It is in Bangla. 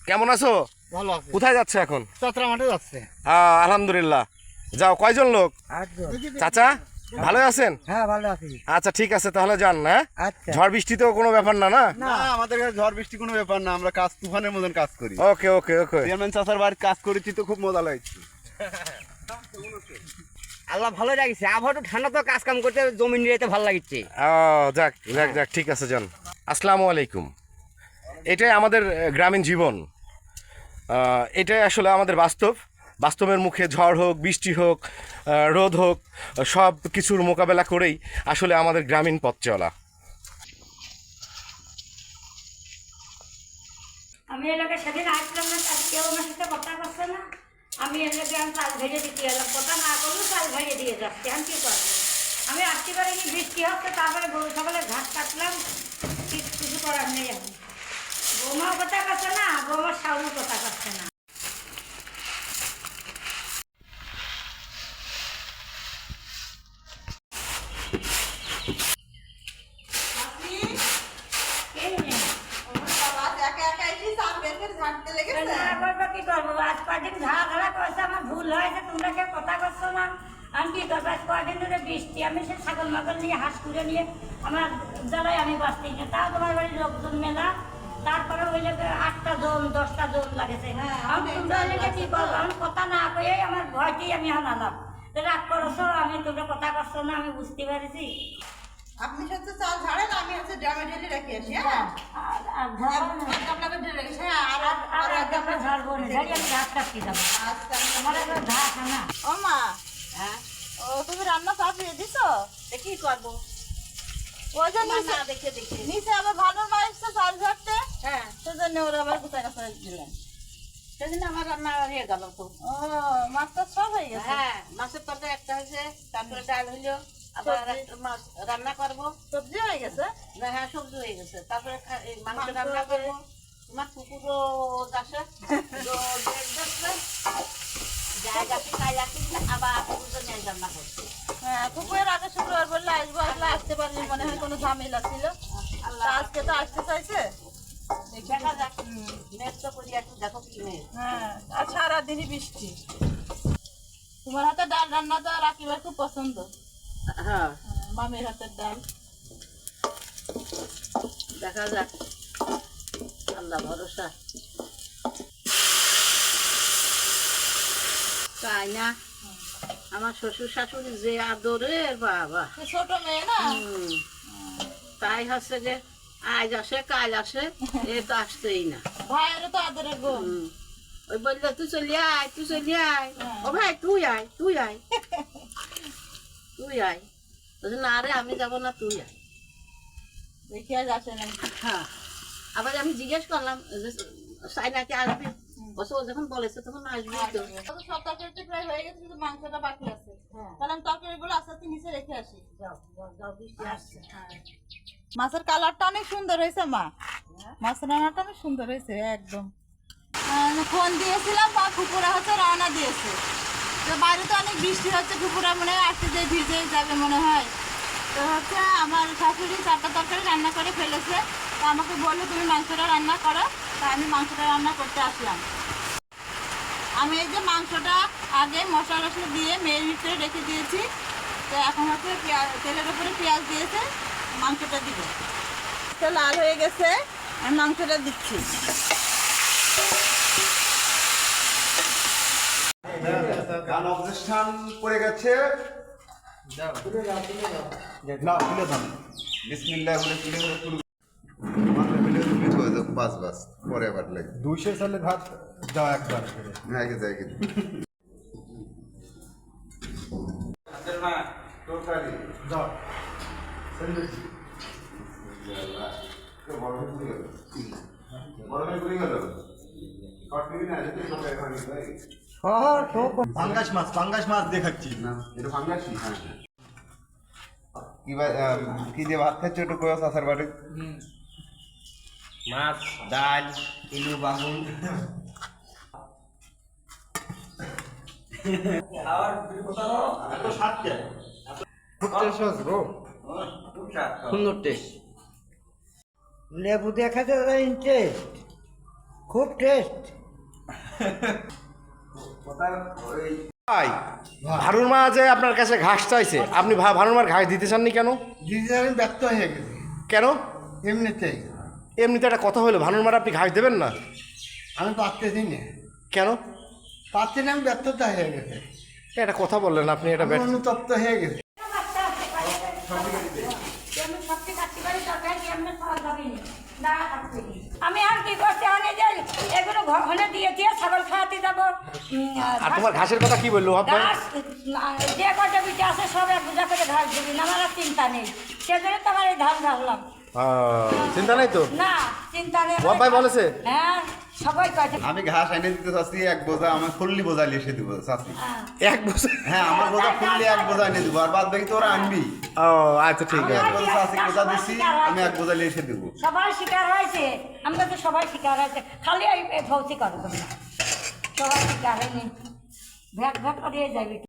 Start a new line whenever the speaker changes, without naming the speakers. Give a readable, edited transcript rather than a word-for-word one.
কেমন আছো?
ভালো আছে।
কোথায় যাচ্ছে এখন?
যাত্রা মাঠে যাচ্ছে।
আলহামদুলিল্লাহ। যাও, কয়জন লোক?
8 জন।
চাচা ভালো আছেন?
হ্যাঁ ভালো আছি।
আচ্ছা ঠিক আছে, তাহলে যান না।
আচ্ছা।
ঝড় বৃষ্টি তো কোনো ব্যাপার না, না?
না আমাদের কাছে ঝড় বৃষ্টি কোনো ব্যাপার না, আমরা কাজ তুফানের মতন কাজ করি।
ওকে ওকে ওকে।
চেয়ারম্যান চাচার বাড়ির কাজ করেছি তো খুব মজা লাগছে।
আল্লাহ ভালো লাগিছে, আবহাওয়া একটু ঠান্ডা তো কাজ কাম করতে জমি নিয়ে যেতে ভালো লাগিছে।
যাক যাক যাক, ঠিক আছে যান। আসসালামু আলাইকুম। এটাই আমাদের গ্রামীণ জীবন, এটাই আসলে আমাদের বাস্তবের মুখে ঝড় হোক, বৃষ্টি হোক, রোদ হোক, সব কিছুর মোকাবেলা করেই আসলে আমাদের গ্রামীণ পথ চলা।
আমি এলাকা সেদিন আসলাম না, তার কেউ আমার সাথে কথা করছে না। আমি এলাকে আমি চাল ভেজে দিতে এলাম, কথা না করলেও চাল ভেজে দিয়ে যাচ্ছি। আমি কী করবো? আমি আসতে পারিনি, বৃষ্টি হচ্ছে, তারপরে গরু সকালে ঘাট কাটলাম, কিছু করার নেই। আমি বৌমাও কথা করছে না, বৌমার শাউও কথা করছে না। কি করবো? আজ কদিন ঝাড়া করেছে, আমার ভুল হয়েছে, তোমরা কেউ কথা করছো না। আমি কি করবো? আজ কদিন ধরে বৃষ্টি, আমি সে ছাগল মাগল নিয়ে হাঁস করে নিয়ে আমার জ্বালায় আমি বাঁচতেই না। তাও তোমার বাড়ির লোকজন মেলা, তারপরে ওই লোকে 8টা জন 10টা জন লাগেছে। আমি তোমরা লেগে কি করবো? আমি কথা না কয়ে আমার ভয়তেই আমি হানালাম। রাগ করছো, আমি তোমরা কথা করছো না, আমি বুঝতে পারছি।
আপনি হচ্ছে চাল ঝাড়েন, আমি হচ্ছে ড্রামে ঢেলে রেখে আসি। হ্যাঁ, এক গামলা করে ঢেলে রেখেছি। হ্যাঁ, আর এক গামলা
ঝাড়বো না, ঝাড়ি আমি ঘাট কাটতে যাবো।
আচ্ছা।
আমার একবার ঘাট না।
ও মা, হ্যাঁ, ও তুমি রান্না চাপিয়ে দিছো? কি করবো? ওই জন্য দেখে নিচে আবার ভালো মা এসছে চাল ঝাড়তে। হ্যাঁ, সেজন্য ওরা আবার কোথায় কাছে দিলেন, সেজন্য আমার রান্না হয়ে গেল। তো ও মাছটা সব হয়ে গেছে। হ্যাঁ, মাছের তরকারি একটা হয়েছে, তারপরে ডাল হইলো, আবার মাছ রান্না করবো। সবজি হয়ে গেছে? হ্যাঁ, সবজি হয়ে গেছে। তারপরে মাংস রান্না করবো। তোমার কুকুরও আসে, আবার কুকুর নিয়ে রান্না করছে। হ্যাঁ, কুকুরের আগে শুক্রবার বললে আসবো, আসলে আসতে পারিনি, মনে হয় কোনো ঝামেলা ছিল। আজকে তো আসতে চাইছে, দেখা যাক। মেঘ তো করি একটু, দেখো কি মেঘ। হ্যাঁ, আর সারাদিনই বৃষ্টি। তোমার হাতে ডাল রান্না তো রাকিবার খুব পছন্দ। হ্যাঁ, মামির হাতের ডাল। দেখা যাক, আল্লাহ ভরসা। তাই না? আমার শ্বশুর শাশুড়ি যে আদরের, বাবা ছোট মেয়ে না, তাই হচ্ছে যে আজ আসে কাল আসে, এ তো আসতেই না। ভাইয়ের তো আদরের গো। ওই বললো তুই চলি আয়, তুই চলি আয়। ও ভাই তুই আয়, তুই আয়, তুই আয়। না রে, আমি যাবো না, তুই আয়। দেখি আজ আসে না। হ্যাঁ, আবার আমি জিজ্ঞেস করলাম সাই নাকি আসবি, বসে ও যখন বলেছে তখন আসবি। তো সব তরকারিটা প্রায় হয়ে গেছে, কিন্তু মাংসটা বাকি আছে। তাহলে আমি তরকারিগুলো আস্তে আস্তে নিচে রেখে আসি। বৃষ্টি আসছে। মাছের কালারটা অনেক সুন্দর হয়েছে মা, মাছের রান্নাটা অনেক সুন্দর হয়েছে একদম। ফোন দিয়েছিলাম, বা কুকুরা হচ্ছে রওনা দিয়েছে। তো বাইরে তো অনেক বৃষ্টি হচ্ছে, কুকুরা মনে হয় আসতে যে ভিজেই যাবে মনে হয়। তো হচ্ছে আমার শাশুড়ি 4টা তরকারি রান্না করে ফেলেছে। তো আমাকে বললো তুমি মাংসটা রান্না করো, তা আমি মাংসটা রান্না করতে আসলাম। আমি এই যে মাংসটা আগে মশলা টশলা দিয়ে মেরিনেট করে রেখে দিয়েছি। তো এখন হচ্ছে তেলের উপরে পেঁয়াজ দিয়েছে, মাংসটা দিব। তো লাল হয়ে গেছে, আমি মাংসটা দিচ্ছি।
গান অবজেকশন পড়ে গেছে। না তুলে দাম বিসমিল্লাহ বলে তুলে বাস বাস পরে আবার লাগে
200 সালে ভাত দাও একবার করে।
হ্যাঁ যাই কি না তরকারি
দাও পাঙ্গাস মাছ দেখাচ্ছি
না এটা ফাঙ্গাসি। হ্যাঁ কি দিয়ে ভাত খাচ্ছ একটু কয়ে আসার বাড়ি?
মাছ, ডাল, ইলু বাগুন। সুন্দর টেস্ট। লেবু দিয়ে খেতে ইন্টারেস্ট। খুব টেস্ট।
ভাই ভানুর মা যে আপনার কাছে ঘাস চাইছে, আপনি ভানুর মার ঘাস দিতে চাননি কেন?
ডিজাইন ব্যর্থ হয়ে গেছে
কেন?
এমনিতেই
এমনিতে একটা কথা হলো, ভানুর মার আপনি ঘাস দেবেন না
আমি পারতেছি না,
কেন?
পারছি না, আমি ব্যর্থতা হয়ে গেছে,
এটা কথা বললেন আপনি, এটা
আমি অনুতপ্ত হয়ে গেছে।
আমি আর কি করছি, আমি যে এগুলো ঘরে দিয়ে দিয়ে ছাগল খাওয়াতে যাবো।
আর তোমার ঘাসের কথা কি বললো আপনার?
ঘাস যে কটা বিটে আছে সব এক বোঝা করে ঘাস দিবি, আমার আর চিন্তা নেই, সেজন্য তো আমার এই ধান ঘাসলাম।
চিন্তা নাই তো?
না চিন্তা নেই।
বাপ ভাই বলেছে?
হ্যাঁ সবাই কয়েছে।
আমি ঘাস এনে দিতে চাচ্ছি, এক বোঝা আমার ফুললি বোঝা লিখে দিব চাচ্ছি।
এক বছর?
হ্যাঁ, আমার বোঝা ফুললি এক বোঝা এনে দিব, আর বাদ বাকি তোরা আনবি।
ও আচ্ছা ঠিক
আমি
আছে।
এক বোঝা চাচ্ছি, বোঝা দিচ্ছি, আমি এক বোঝা লিখে দিব।
সবাই শিকার হয়েছে, আমরা তো সবাই শিকার হয়েছে, খালি এই ভৌতি করবো না, সবাই শিকার হয়নি, ভ্যাট ভ্যাট করে যাবি।